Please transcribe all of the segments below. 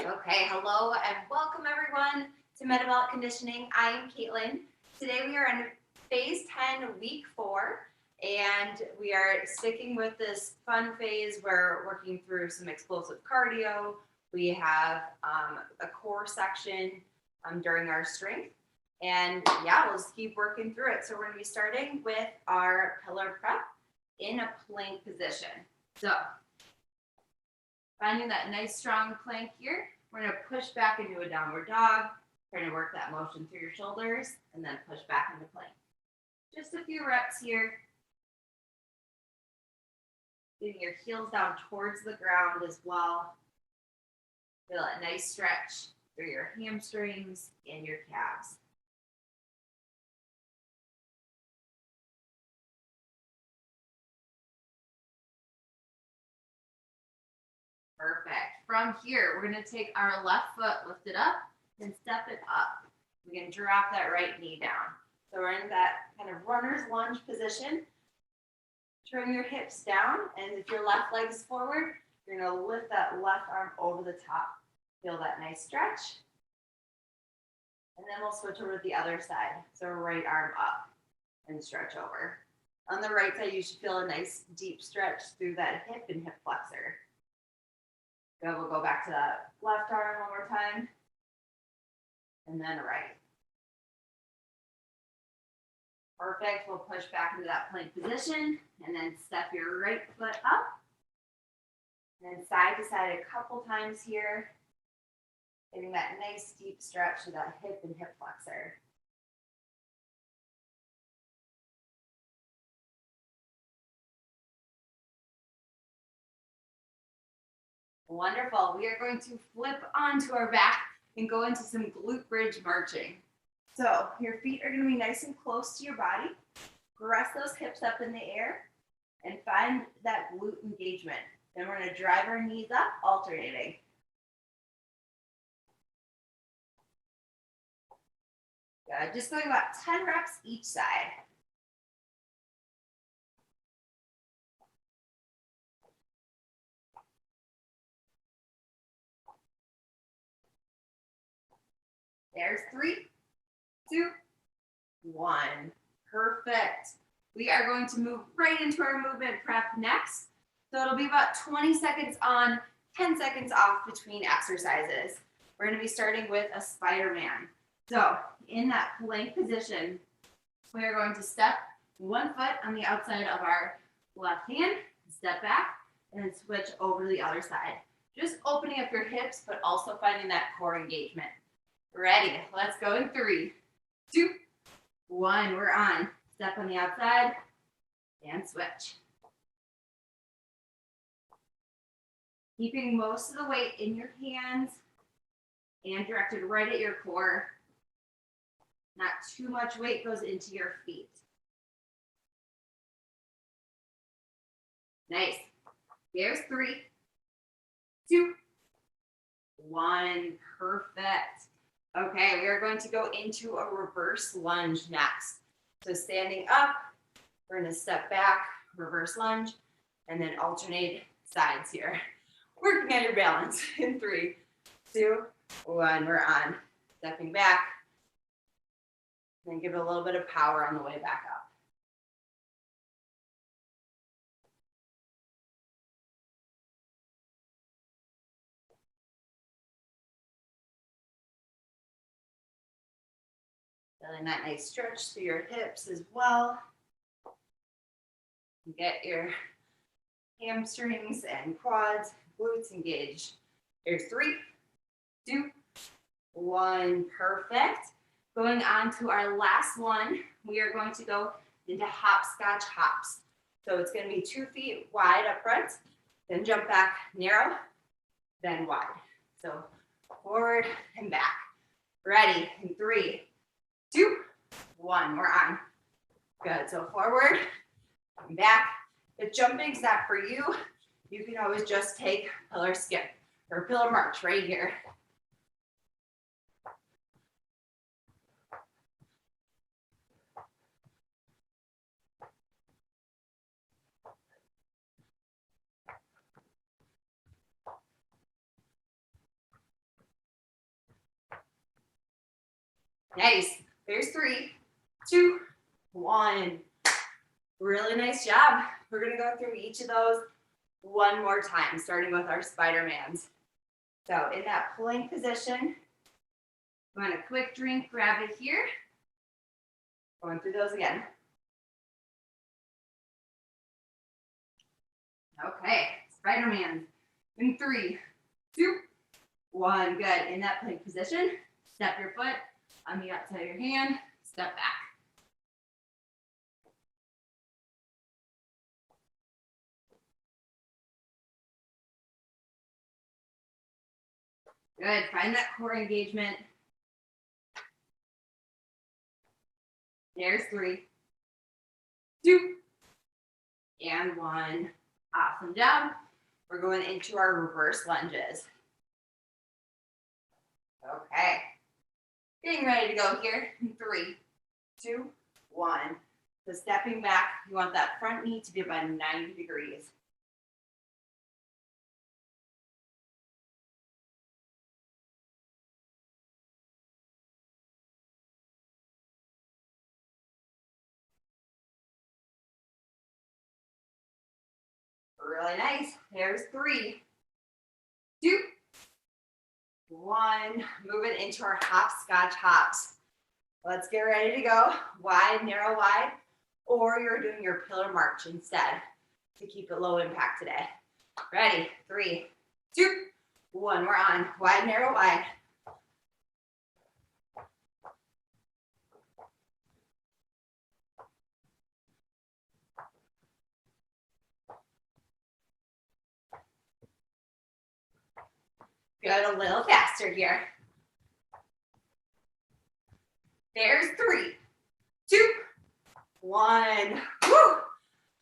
Okay, hello and welcome everyone to Metabolic Conditioning. I am Katelyn. Today we are in phase 10, week 4, and we are sticking with this fun phase. We're working through some explosive cardio. We have a core section during our strength, and yeah, we'll just keep working through it. So we're going to be starting with our pillar prep in a plank position. So finding that nice strong plank here, we're going to push back into a downward dog, trying to work that motion through your shoulders, and then push back into plank. Just a few reps here. Getting your heels down towards the ground as well. Feel a nice stretch through your hamstrings and your calves. Perfect. From here, we're going to take our left foot, lift it up, and step it up. We're going to drop that right knee down. So we're in that kind of runner's lunge position. Turn your hips down, and if your left leg is forward, you're going to lift that left arm over the top. Feel that nice stretch. And then we'll switch over to the other side. So right arm up and stretch over. On the right side, you should feel a nice deep stretch through that hip and hip flexor. Good, we'll go back to that left arm one more time. And then right. Perfect, we'll push back into that plank position and then step your right foot up. And then side to side a couple times here. Getting that nice deep stretch to that hip and hip flexor. Wonderful. We are going to flip onto our back and go into some glute bridge marching. So your feet are going to be nice and close to your body. Press those hips up in the air and find that glute engagement. Then we're going to drive our knees up, alternating. Good. Just going about 10 reps each side. There's 3, 2, 1. Perfect. We are going to move right into our movement prep next. So it'll be about 20 seconds on, 10 seconds off between exercises. We're going to be starting with a Spider-Man. So in that plank position, we are going to step one foot on the outside of our left hand, step back, and then switch over to the other side. Just opening up your hips, but also finding that core engagement. Ready, let's go in 3, 2, 1, we're on. Step on the outside and switch. Keeping most of the weight in your hands and directed right at your core. Not too much weight goes into your feet. Nice. There's 3, 2, 1, perfect. Okay, we are going to go into a reverse lunge next. So standing up, we're going to step back, reverse lunge, and then alternate sides here. Working on your balance in 3, 2, 1, we're on. Stepping back, and give it a little bit of power on the way back up. Feeling that nice stretch through your hips as well. Get your hamstrings and quads, glutes engaged. Here's 3, 2, 1, perfect. Going on to our last one, we are going to go into Hopscotch Hops. So it's going to be 2 feet wide up front, then jump back narrow, then wide. So forward and back. Ready in 3, 2, 1, we're on. Good, so forward and back. If jumping's not for you, you can always just take pillar skip or pillar march right here. Nice. There's 3, 2, 1. Really nice job. We're going to go through each of those one more time, starting with our Spider-Mans. So in that plank position, you want a quick drink, grab it here. Going through those again. Okay, Spider-Man. In 3, 2, 1. Good. In that plank position, step your foot on the outside of your hand, step back. Good. Find that core engagement. There's 3, 2, and 1. Awesome job. We're going into our reverse lunges. Okay. Getting ready to go here in 3, 2, 1. So stepping back, you want that front knee to be about 90 degrees. Really nice. There's 3, 2, 1. Move it into our hopscotch hops. Let's get ready to go. Wide, narrow, wide. Or you're doing your pillar march instead to keep it low impact today. Ready? 3, 2, 1. We're on. Wide, narrow, wide. Good, a little faster here. There's 3, 2, 1. Woo!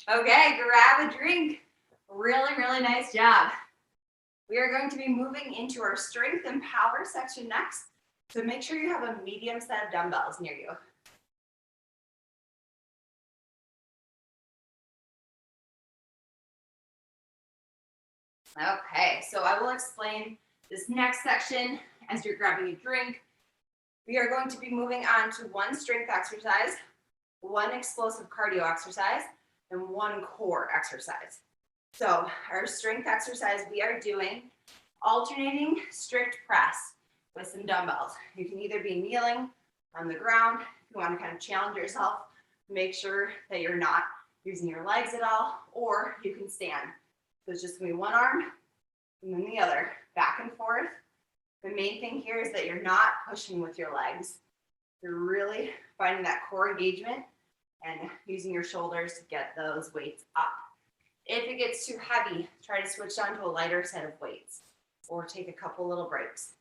Okay, grab a drink. Really, really nice job. We are going to be moving into our strength and power section next. So make sure you have a medium set of dumbbells near you. Okay, so I will explain this next section as you're grabbing a drink. We are going to be moving on to 1 strength exercise, 1 explosive cardio exercise, and 1 core exercise. So our strength exercise, we are doing alternating strict press with some dumbbells. You can either be kneeling on the ground, if you want to kind of challenge yourself, make sure that you're not using your legs at all, or you can stand. So it's just going to be one arm and then the other, back and forth. The main thing here is that you're not pushing with your legs. You're really finding that core engagement and using your shoulders to get those weights up. If it gets too heavy, try to switch down to a lighter set of weights or take a couple little breaks.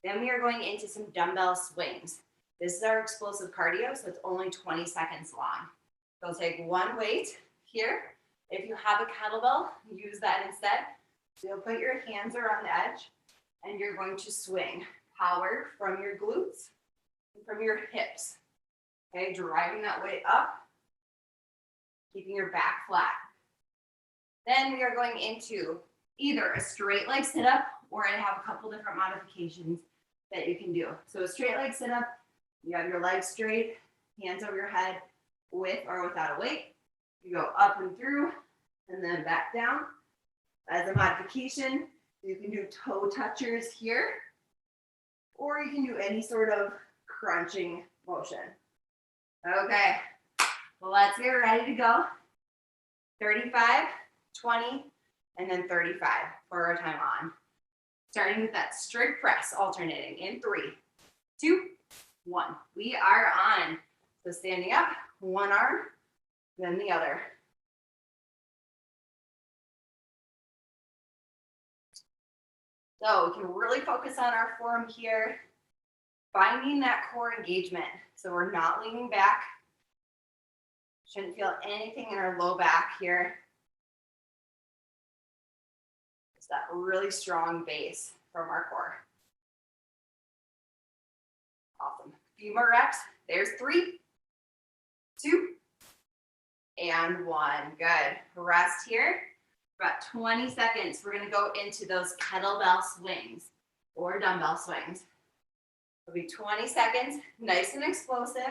Then we are going into some dumbbell swings. This is our explosive cardio, so it's only 20 seconds long. So take 1 weight here. If you have a kettlebell, use that instead. So you'll put your hands around the edge and you're going to swing. Power from your glutes and from your hips. Okay, driving that weight up, keeping your back flat. Then we are going into either a straight leg sit-up, or I have a couple different modifications that you can do. So a straight leg sit-up, you have your legs straight, hands over your head, with or without a weight. You go up and through, and then back down. As a modification, you can do toe touchers here, or you can do any sort of crunching motion. Okay, well, let's get ready to go. 35, 20, and then 35 for our time on. Starting with that strict press, alternating in 3, 2, 1. We are on. So standing up, one arm, then the other. So we can really focus on our form here, finding that core engagement. So we're not leaning back. Shouldn't feel anything in our low back here. It's that really strong base from our core. Awesome. A few more reps. There's 3, 2, and 1. Good. Rest here. About 20 seconds. We're going to go into those kettlebell swings or dumbbell swings. It'll be 20 seconds, nice and explosive.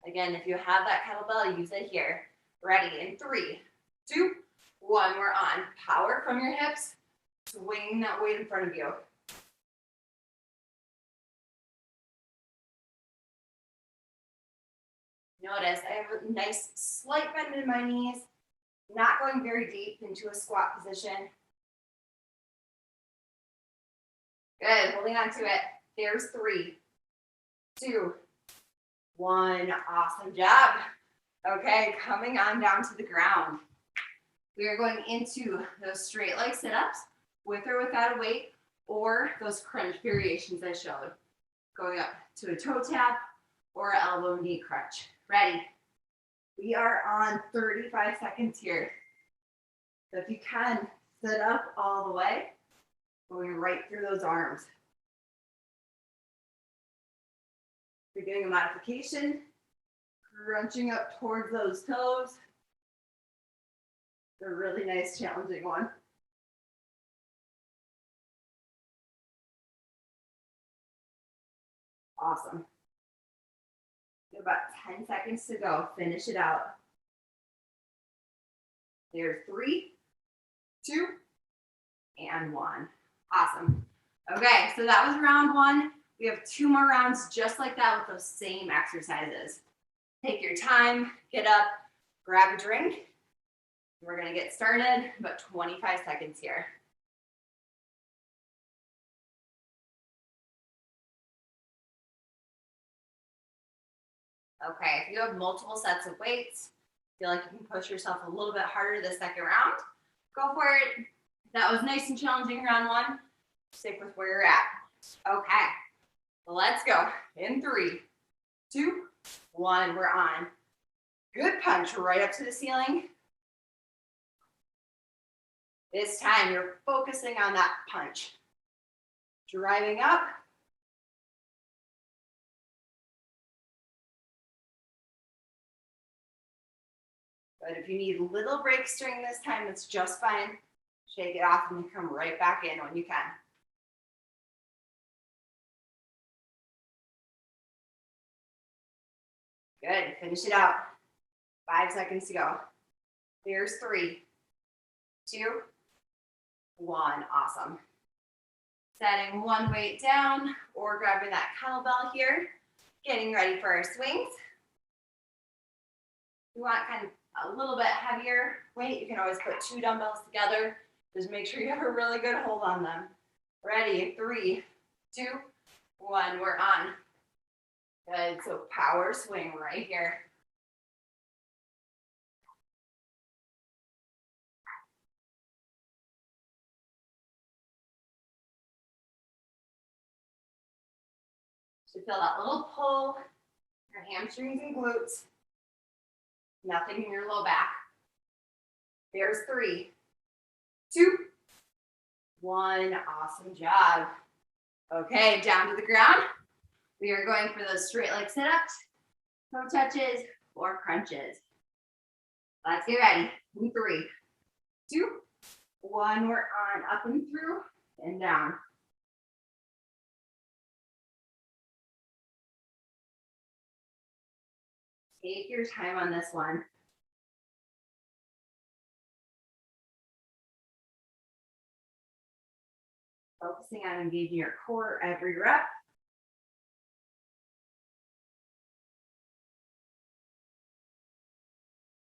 Again, if you have that kettlebell, use it here. Ready, in 3, 2, 1, we're on. Power from your hips, swinging that weight in front of you. Notice I have a nice slight bend in my knees, not going very deep into a squat position. Good, holding on to it. There's 3, 2, 1. Awesome job. Okay, coming on down to the ground. We are going into those straight leg sit-ups with or without a weight, or those crunch variations I showed. Going up to a toe tap or elbow knee crunch. Ready? We are on 35 seconds here. So if you can, sit up all the way, going right through those arms. If you're doing a modification, crunching up towards those toes. It's a really nice, challenging one. Awesome. About 10 seconds to go. Finish it out. There's 3, 2, and 1. Awesome. Okay, so that was round 1. We have 2 more rounds just like that with those same exercises. Take your time, get up, grab a drink. We're gonna get started, about 25 seconds here. Okay, if you have multiple sets of weights, feel like you can push yourself a little bit harder the second round, go for it. That was nice and challenging round 1. Stick with where you're at. Okay, let's go. In 3, 2, 1, we're on. Good punch right up to the ceiling. This time you're focusing on that punch. Driving up. But if you need little breaks during this time, that's just fine. Shake it off and come right back in when you can. Good, finish it out. 5 seconds to go. There's 3, 2, 1, awesome. Setting one weight down or grabbing that kettlebell here. Getting ready for our swings. You want kind of a little bit heavier weight, you can always put 2 dumbbells together. Just make sure you have a really good hold on them. Ready, 3, 2, 1, we're on. Good, so power swing right here. Should feel that little pull, your hamstrings and glutes. Nothing in your low back. There's 3, 2, 1. Awesome job. Okay, down to the ground. We are going for those straight leg sit-ups, toe touches, or crunches. Let's get ready. In 3, 2, 1. We're on. Up and through and down. Take your time on this one. Focusing on engaging your core every rep.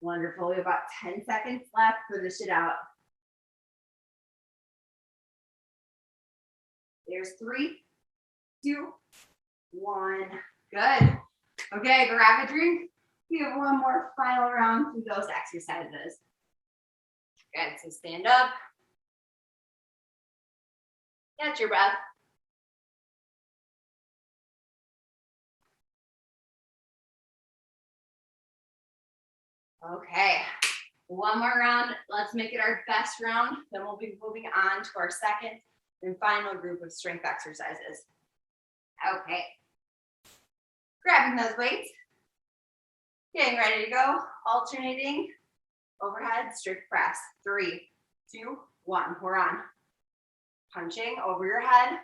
Wonderful. We have about 10 seconds left. Finish it out. There's 3, 2, 1. Good. Okay, grab a drink. We have one more final round through those exercises. Good, so stand up. Catch your breath. Okay, one more round. Let's make it our best round. Then we'll be moving on to our second and final group of strength exercises. Okay. Grabbing those weights. Getting ready to go. Alternating. Overhead, strict press. 3, 2, 1. We're on. Punching over your head.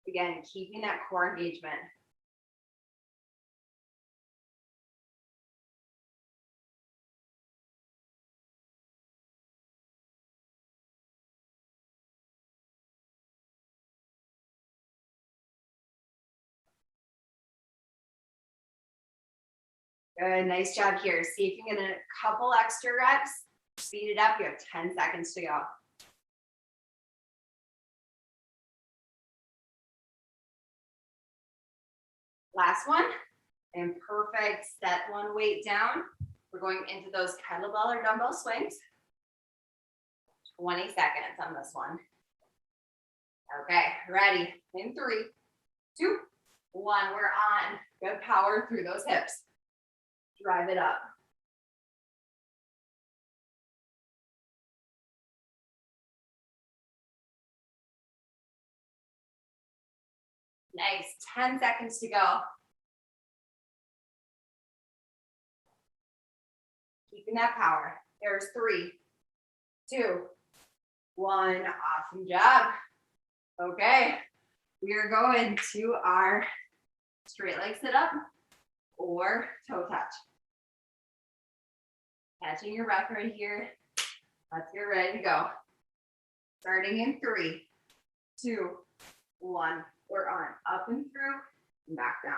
Again, keeping that core engagement. Good, nice job here. See if you can get a couple extra reps. Speed it up, you have 10 seconds to go. Last one, and perfect. Set one weight down. We're going into those kettlebell or dumbbell swings. 20 seconds on this one. Okay, ready? In 3, 2, 1, we're on. Good power through those hips. Drive it up. Nice, 10 seconds to go. Keeping that power. There's 3, 2, 1. Awesome job. Okay, we are going to our straight leg sit up or toe touch. Catching your breath right here. Let's get ready to go. Starting in 3, 2, 1. We're on. Up and through and back down.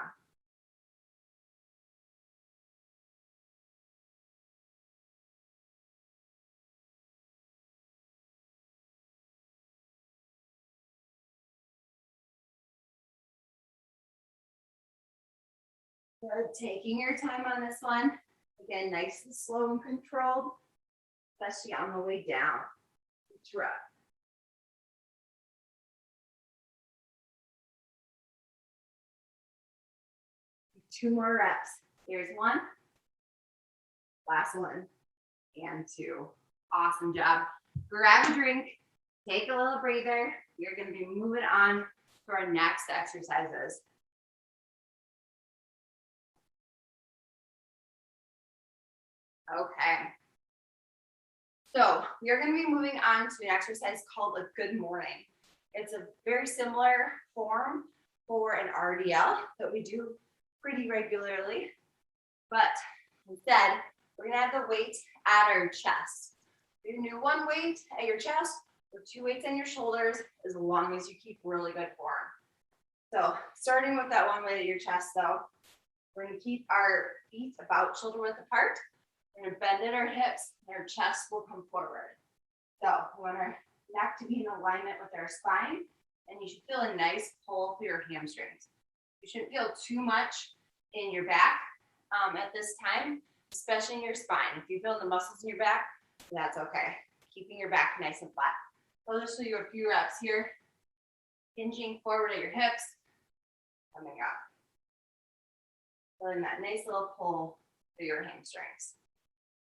Good. Taking your time on this one. Again, nice and slow and controlled, especially on the way down. Each rep. 2 more reps. Here's 1. Last one. And 2. Awesome job. Grab a drink. Take a little breather. You're going to be moving on to our next exercises. Okay. So we are going to be moving on to an exercise called a good morning. It's a very similar form for an RDL that we do pretty regularly, but instead we're going to have the weight at our chest. You can do 1 weight at your chest or 2 weights on your shoulders as long as you keep really good form. So starting with that 1 weight at your chest though, we're going to keep our feet about shoulder width apart. We're going to bend at our hips and our chest will come forward. So we want our neck to be in alignment with our spine, and you should feel a nice pull through your hamstrings. You shouldn't feel too much in your back at this time, especially in your spine. If you feel the muscles in your back, that's okay. Keeping your back nice and flat. So I'll just show you a few reps here. Hinging forward at your hips, coming up. Feeling that nice little pull through your hamstrings.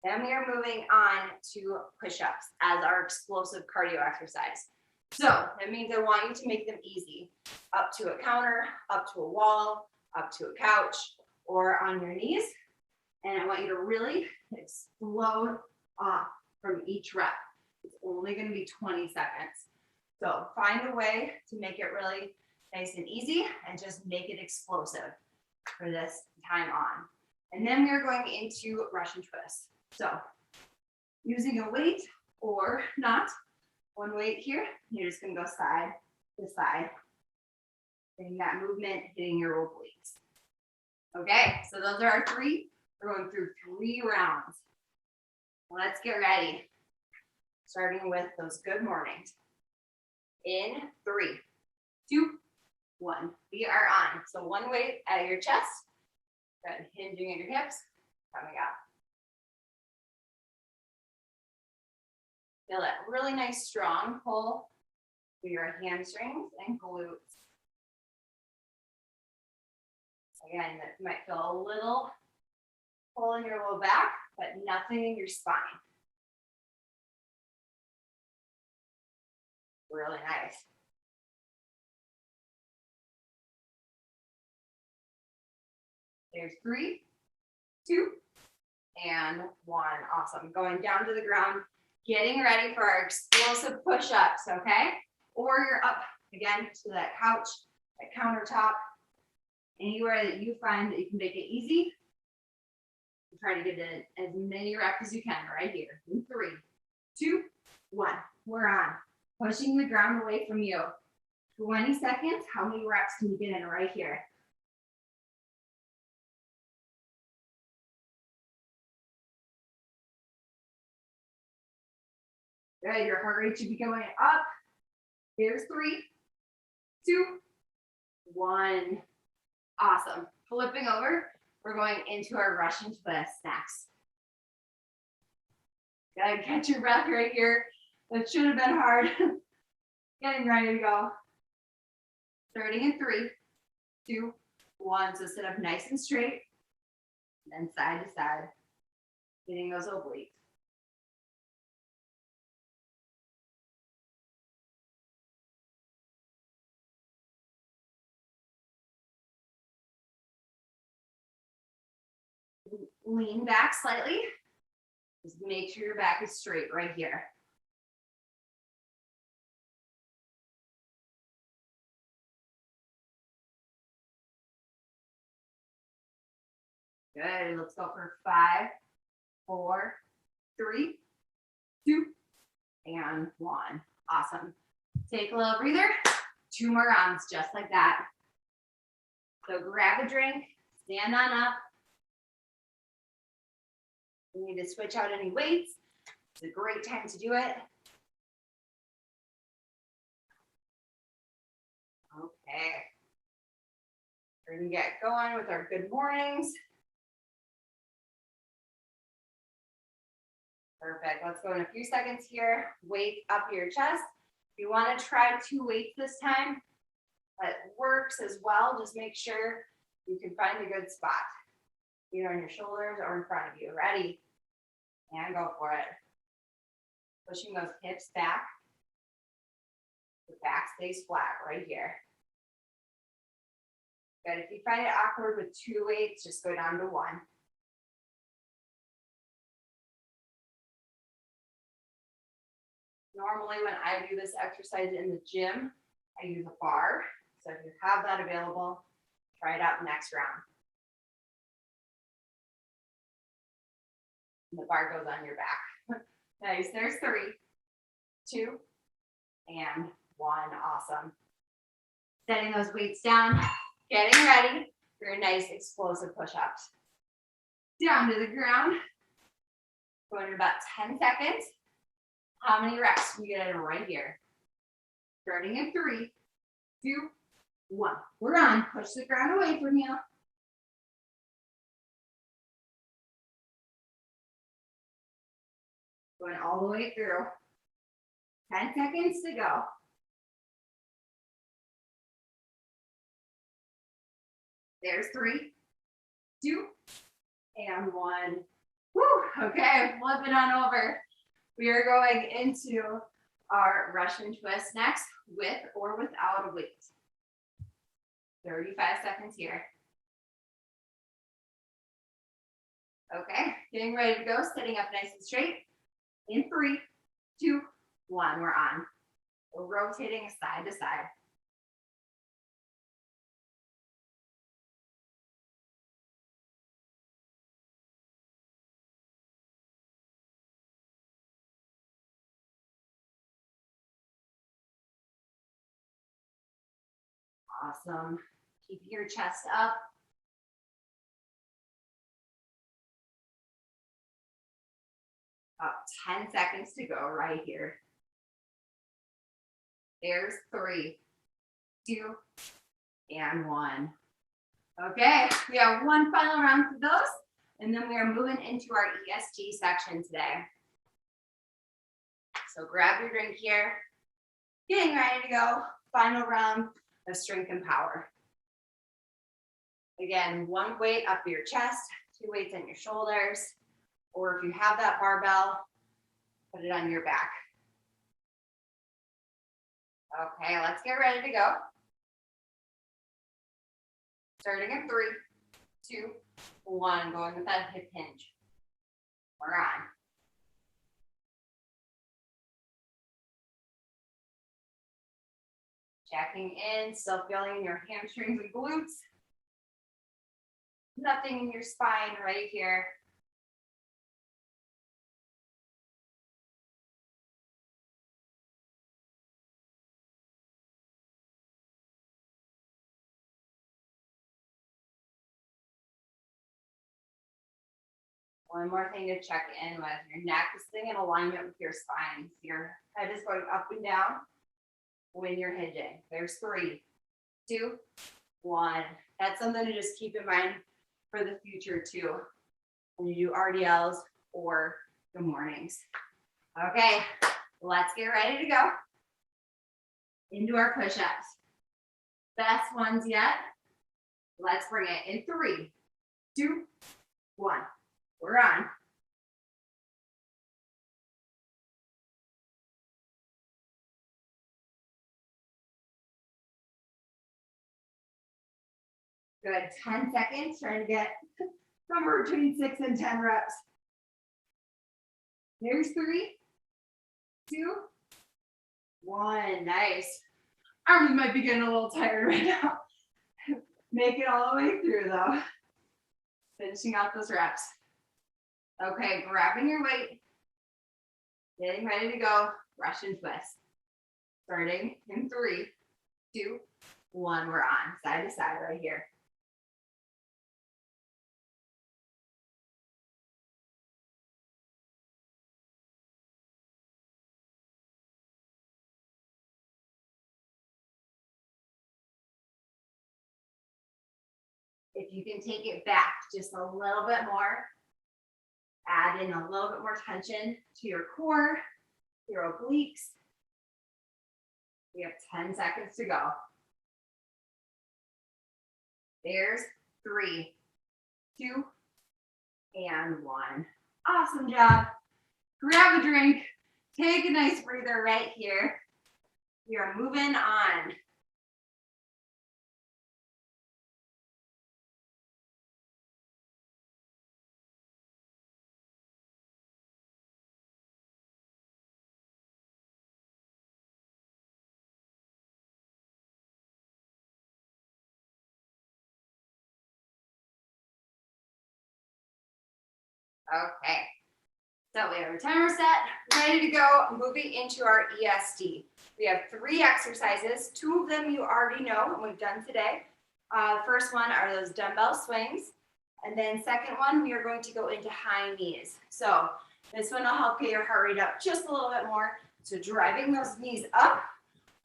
Then we are moving on to push-ups as our explosive cardio exercise. So that means I want you to make them easy. Up to a counter, up to a wall, up to a couch, or on your knees. And I want you to really explode off from each rep. It's only going to be 20 seconds. So find a way to make it really nice and easy and just make it explosive for this time on. And then we are going into Russian twists. So using a weight or not, 1 weight here, you're just going to go side to side, getting that movement, hitting your obliques. Okay, so those are our 3. We're going through 3 rounds. Let's get ready. Starting with those good mornings. In 3, 2, 1. We are on. So 1 weight at your chest. Good. Hinging at your hips. Coming up. Feel that really nice strong pull through your hamstrings and glutes. Again, that might feel a little pull in your low back, but nothing in your spine. Really nice. There's 3, 2, and 1. Awesome. Going down to the ground, getting ready for our explosive push-ups, okay? Or you're up again to that couch, a countertop, anywhere that you find that you can make it easy. Try to get in as many reps as you can right here. In 3, 2, 1. We're on. Pushing the ground away from you. 20 seconds. How many reps can you get in right here? Good. Your heart rate should be going up. Here's 3, 2, 1. Awesome. Flipping over. We're going into our Russian twist next. Gotta catch your breath right here. That should have been hard. Getting ready to go. Starting in 3, 2, 1. So sit up nice and straight. And then side to side. Hitting those obliques. Lean back slightly. Just make sure your back is straight right here. Good. Let's go for 5, 4, 3, 2, and 1. Awesome. Take a little breather. 2 more rounds just like that. So grab a drink, stand on up. You need to switch out any weights. It's a great time to do it. Okay. We're going to get going with our good mornings. Perfect. Let's go in a few seconds here. Weight up your chest. If you want to try 2 weights this time, that works as well. Just make sure you can find a good spot. Either on your shoulders or in front of you. Ready? And go for it. Pushing those hips back. The back stays flat right here. Good. If you find it awkward with 2 weights, just go down to 1. Normally when I do this exercise in the gym, I use a bar. So if you have that available, try it out next round. And the bar goes on your back. Nice. There's 3, 2, and 1. Awesome. Setting those weights down, getting ready for your nice explosive push-ups. Down to the ground. Going in about 10 seconds. How many reps can you get in right here? Starting in 3, 2, 1. We're on. Push the ground away from you. Going all the way through. 10 seconds to go. There's 3, 2, and 1. Woo! Okay, flip it on over. We are going into our Russian twist next, with or without a weight. 35 seconds here. Okay, getting ready to go, sitting up nice and straight. In 3, 2, 1, we're on. We're rotating side to side. Awesome. Keep your chest up. About 10 seconds to go right here. There's 3, 2, and 1. Okay, we have 1 final round for those, and then we are moving into our ESG section today. So grab your drink here. Getting ready to go. Final round of strength and power. Again, 1 weight up your chest, 2 weights on your shoulders, or if you have that barbell, put it on your back. Okay, let's get ready to go. Starting in 3, 2, 1, going with that hip hinge. We're on. Checking in, still feeling your hamstrings and glutes. Nothing in your spine right here. One more thing to check in with. Your neck is staying in alignment with your spine. So your head is going up and down when you're hinging. There's 3, 2, 1. That's something to just keep in mind for the future too, when you do RDLs or the mornings. Okay, let's get ready to go into our push-ups. Best ones yet. Let's bring it in 3, 2, 1. We're on. Good, 10 seconds, trying to get somewhere between 6 and 10 reps. There's 3, 2, 1, nice. Arms might be getting a little tired right now. Make it all the way through though. Finishing out those reps. Okay, grabbing your weight, getting ready to go, rush and twist. Starting in 3, 2, 1, we're on, side to side right here. If you can take it back just a little bit more, add in a little bit more tension to your core, your obliques. We have 10 seconds to go. There's 3, 2, and 1. Awesome job. Grab a drink, take a nice breather right here. We are moving on. Okay, so we have our timer set, ready to go, moving into our ESD. We have 3 exercises, 2 of them you already know and we've done today. First one are those dumbbell swings, and then second one, we are going to go into high knees. So this one will help get your heart rate up just a little bit more. So driving those knees up,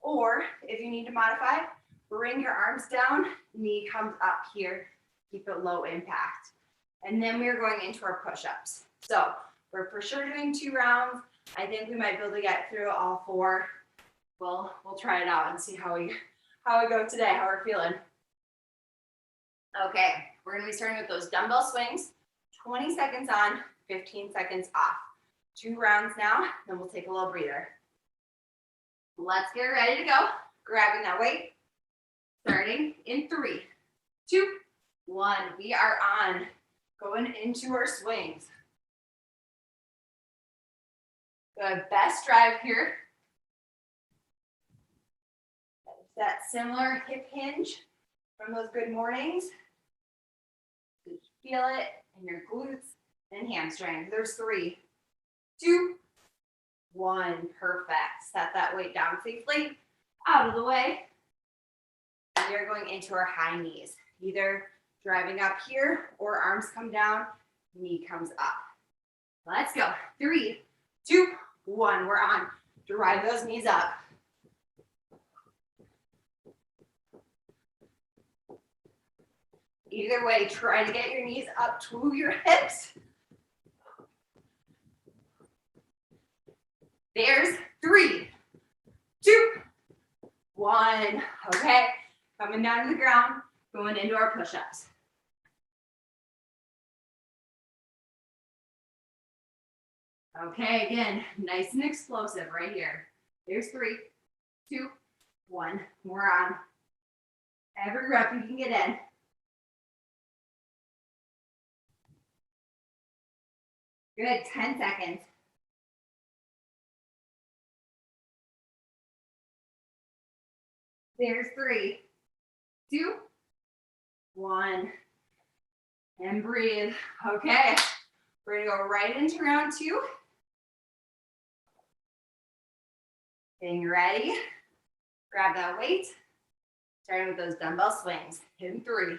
or if you need to modify, bring your arms down, knee comes up here, keep it low impact. And then we're going into our push-ups. So we're for sure doing 2 rounds. I think we might be able to get through all 4. We'll try it out and see how we go today, how we're feeling. Okay, we're gonna be starting with those dumbbell swings, 20 seconds on, 15 seconds off. 2 rounds now, then we'll take a little breather. Let's get ready to go. Grabbing that weight, starting in 3, 2, 1. We are on. Going into our swings. Good, best drive here. That similar hip hinge from those good mornings. You feel it in your glutes and hamstrings. There's 3, 2, 1. Perfect. Set that weight down safely, out of the way. We are going into our high knees. Either driving up here or arms come down, knee comes up. Let's go. 3, 2, 1. We're on. Drive those knees up. Either way, try to get your knees up to your hips. There's 3, 2, 1. Okay, coming down to the ground, going into our push-ups. Okay, again, nice and explosive right here. There's 3, 2, 1. We're on. Every rep you can get in. Good, 10 seconds. There's 3, 2, 1. And breathe. Okay. We're gonna go right into round 2. Getting ready. Grab that weight. Starting with those dumbbell swings. In 3,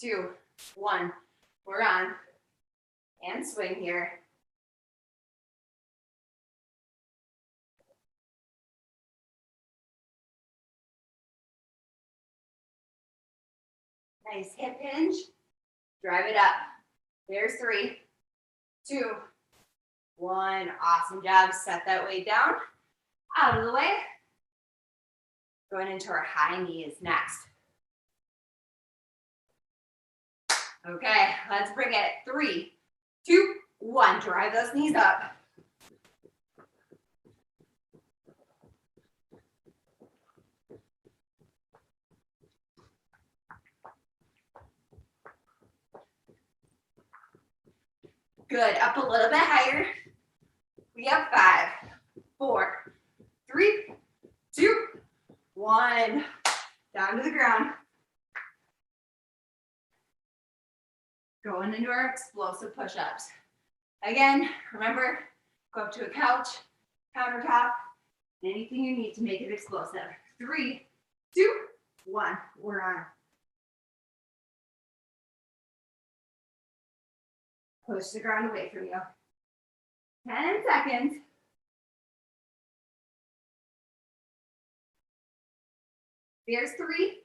2, 1. We're on. And swing here. Nice hip hinge. Drive it up. There's 3, 2, 1. Awesome job. Set that weight down. Out of the way. Going into our high knees next. Okay, let's bring it. 3, 2, 1. Drive those knees up. Good. Up a little bit higher. We have 5, 4, 3, 2, 1. Down to the ground. Going into our explosive push-ups. Again, remember, go up to a couch, countertop, anything you need to make it explosive. 3, 2, 1. We're on. Push the ground away from you. 10 seconds. There's 3,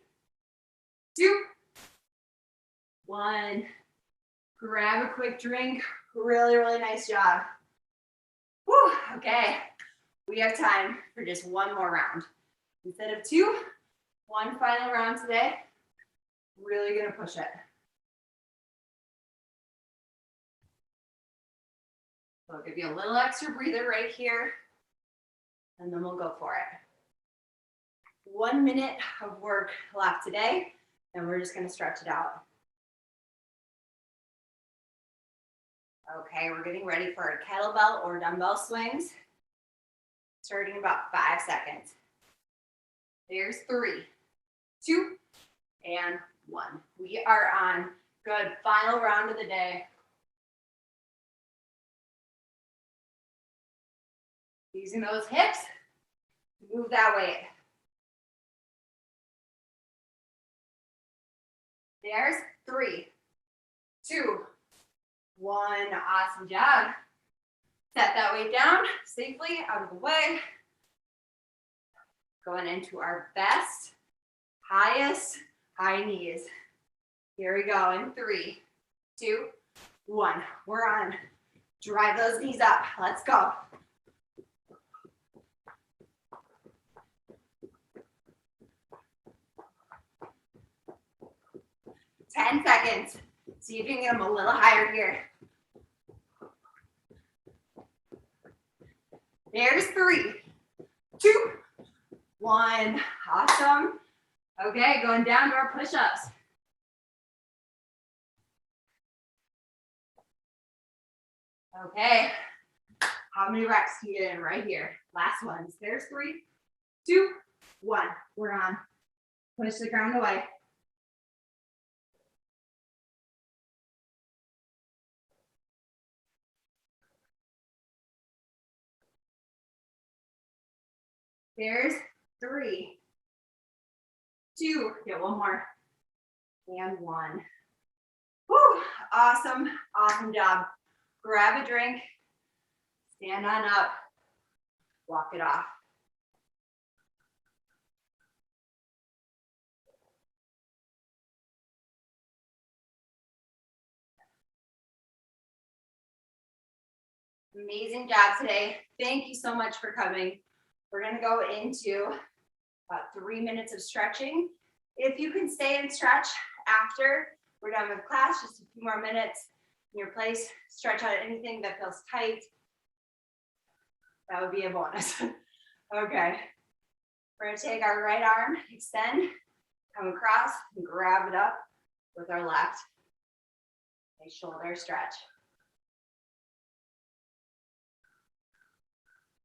2, 1. Grab a quick drink. Really, really nice job. Whew, okay. We have time for just one more round. Instead of 2, 1 final round today. Really gonna push it. So I'll give you a little extra breather right here, and then we'll go for it. 1 minute of work left today, and we're just gonna stretch it out. Okay, we're getting ready for our kettlebell or dumbbell swings. Starting in about 5 seconds. There's 3, 2, and 1. We are on. Good, final round of the day. Using those hips, move that weight. There's 3, 2, 1. Awesome job. Set that weight down safely out of the way. Going into our best, highest high knees. Here we go in 3, 2, 1. We're on. Drive those knees up. Let's go. Ten seconds. See if you can get them a little higher here. There's 3, 2, 1. Awesome. Okay, going down to our push-ups. Okay. How many reps can you get in right here? Last ones. There's 3, 2, 1. We're on. Push the ground away. There's 3, 2, get one more, and 1. Woo, awesome, awesome job. Grab a drink, stand on up, walk it off. Amazing job today. Thank you so much for coming. We're gonna go into about 3 minutes of stretching. If you can stay and stretch after we're done with class, just a few more minutes in your place, stretch out anything that feels tight. That would be a bonus. Okay. We're gonna take our right arm, extend, come across, and grab it up with our left. A shoulder stretch.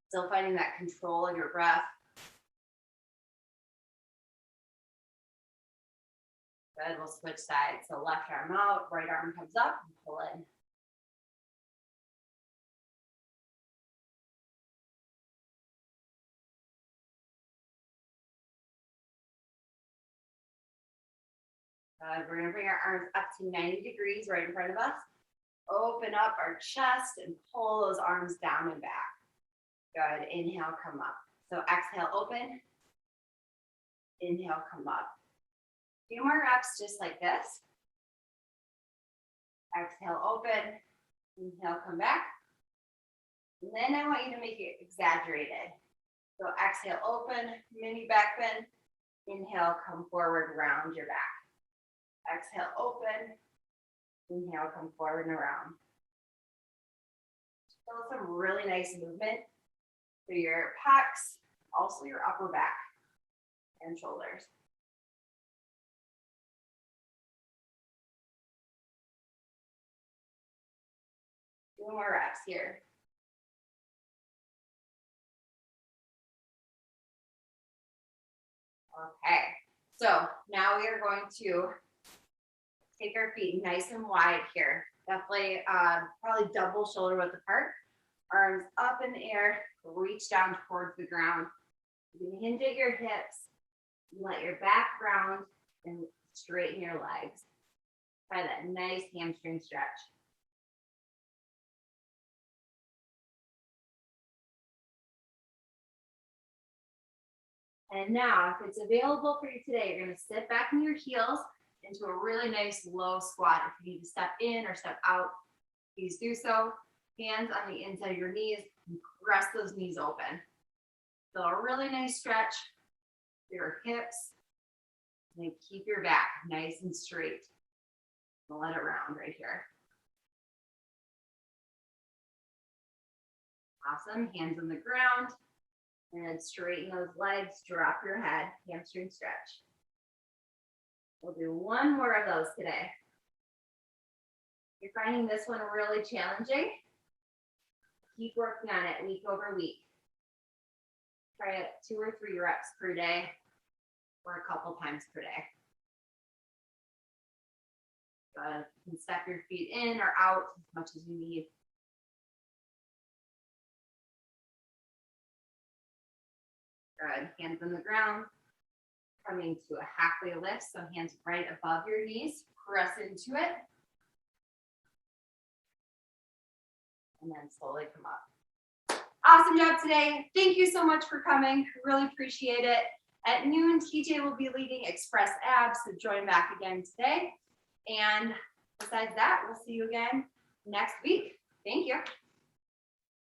Still finding that control of your breath. Good, we'll switch sides. So left arm out, right arm comes up, and pull in. Good, we're gonna bring our arms up to 90 degrees right in front of us. Open up our chest and pull those arms down and back. Good, inhale, come up. So exhale, open. Inhale, come up. A few more reps just like this. Exhale, open. Inhale, come back. And then I want you to make it exaggerated. So exhale, open, mini back bend. Inhale, come forward, round your back. Exhale, open. Inhale, come forward and around. Feel some really nice movement through your pecs, also your upper back and shoulders. Two more reps here. Okay, so now we are going to take our feet nice and wide here. Definitely probably double shoulder width apart. Arms up in the air, reach down towards the ground. You can hinge at your hips. Let your back round and straighten your legs. Try that nice hamstring stretch. And now, if it's available for you today, you're going to sit back in your heels into a really nice low squat. If you need to step in or step out, please do so. Hands on the inside of your knees and press those knees open. So a really nice stretch for your hips. And then keep your back nice and straight. And let it round right here. Awesome. Hands on the ground. And then straighten those legs, drop your head, hamstring stretch. We'll do one more of those today. If you're finding this one really challenging, keep working on it week over week. Try it 2 or 3 reps per day or a couple times per day. Good. You can step your feet in or out as much as you need. Good. Hands on the ground. Coming to a halfway lift, so hands right above your knees. Press into it. And then slowly come up. Awesome job today. Thank you so much for coming. Really appreciate it. At noon, TJ will be leading Express Abs, so join back again today. And besides that, we'll see you again next week. Thank you.